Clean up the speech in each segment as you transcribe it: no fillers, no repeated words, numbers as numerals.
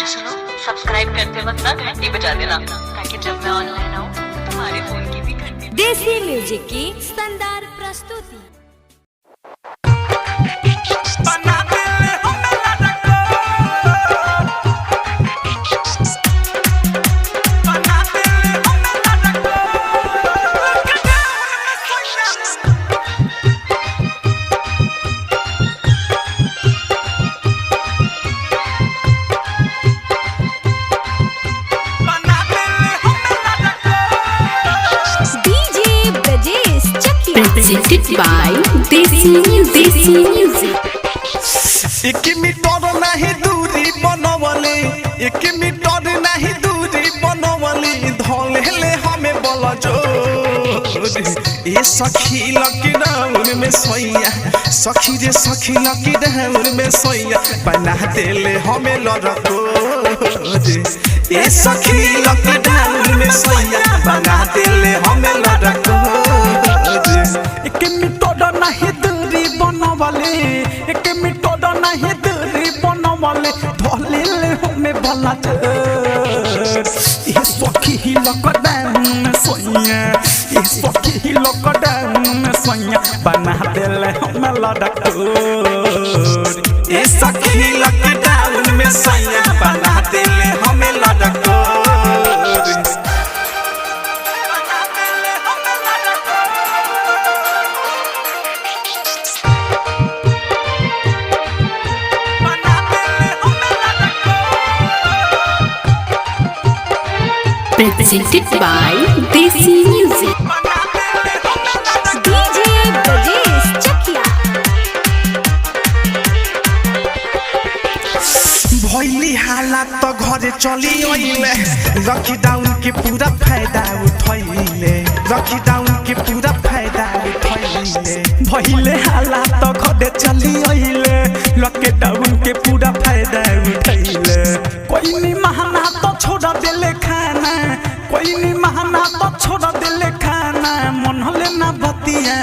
अच्छा सुनो, सब्सक्राइब करते वक्त ना घंटी बजा देना ताकि जब मैं ऑनलाइन आऊँ तो तुम्हारे फोन की भी घंटी। देसी म्यूजिक की शानदार प्रस्तुति। Presented by Desi Music. एक मीटर नहीं दूरी बनवले, एक मीटर नहीं दूरी बनवले, धोले हमें बोला जो ये सखी लॉकडाउन में सोया, सखी रे सखी लॉकडाउन में सोया, बना देले हमें लड़को ये सखी लॉकडाउन में सोया, बना देले हमें लड़को। एक मीटर नहीं दूरी बनवले, एक मीटर नहीं दूरी बनवले, धोले हमें भला ये सखी लॉकडाउन में सोया, ये सखी लॉकडाउन में सोया, बना देले हमें लड़को ये सखी लॉकडाउन में सोया, बना देले हमें लड़को। Presented by Desi Music. DJ Brajesh Chakia. भइली हालात तो घरे चली आइले, लॉकडाउन के पूरा फायदा उठैले, लॉकडाउन के पूरा फायदा उठैले। भइले हालात तो घरे चली आइले, लॉकडाउन के पूरा फायदा उठैले। कोई नहीं महाना तो छोड़ देले खाना, कोई नहीं महाना तो छोड़ देले खाना, मन हले ना बतिया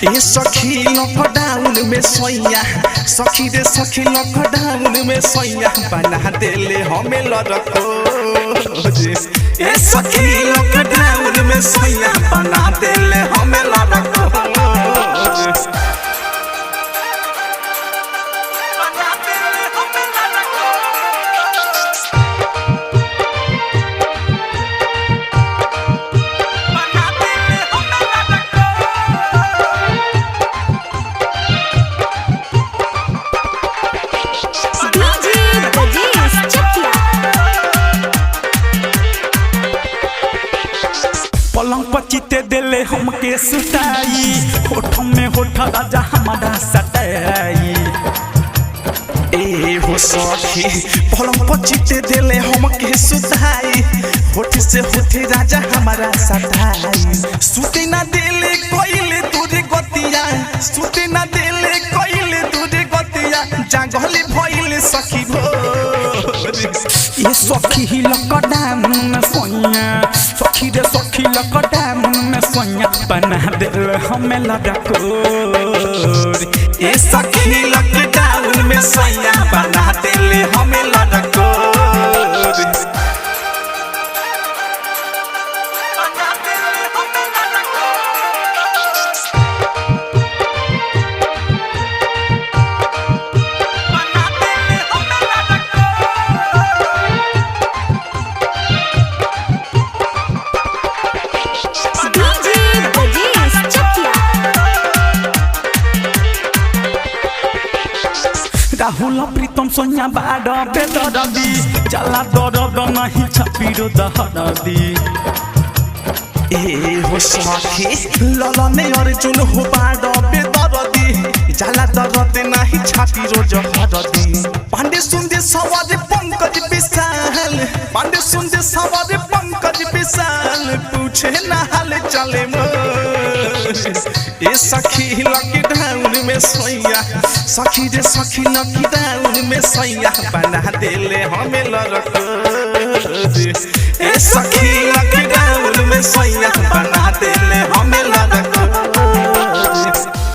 ये सखी लॉकडाउन में सोया, सखी रे सखी लॉकडाउन में सोया, बना देले हमें लड़को ये सखी लॉकडाउन में सोया, बना देले हमें लड़को। पलंग पर चिते देले हमके सुताई, होठ में होठ राजा हमारा सटाई। ए हो सखी पलंग पर चिते देले हमके सुताई, होठ से होठ राजा हमारा सटाई। सुते ना देले कोइले दूर गतिया, सुते ना देले कोइले दूर गतिया, जागले भइले सखी भोर ये सखी लॉकडाउन में सोया, सखी रे सखी लॉकडाउन में सोया, बना देले हमें लड़को ये सखी लॉकडाउन में सोया, बना देले हमें लड़को। राहुल प्रीतम सोनिया बाड़ा बेदरदी, चला दरद नहीं छपीरो दहरदी। ए हो सखी ललने अर्जुन हो बाड़ा बेदरदी, चला दरद नहीं छपीरो जहरदी। पांडे सुंदे सवार पंकज विशाल, पांडे सुंदे सवार पंकज विशाल, पूछे ना हाल चले ये सखी लॉकडाउन में सोया, सखी रे सखी लॉकडाउन में सोया, बना देले हमें लड़को ये सखी लॉकडाउन में सोया, बना देले हमें लड़को।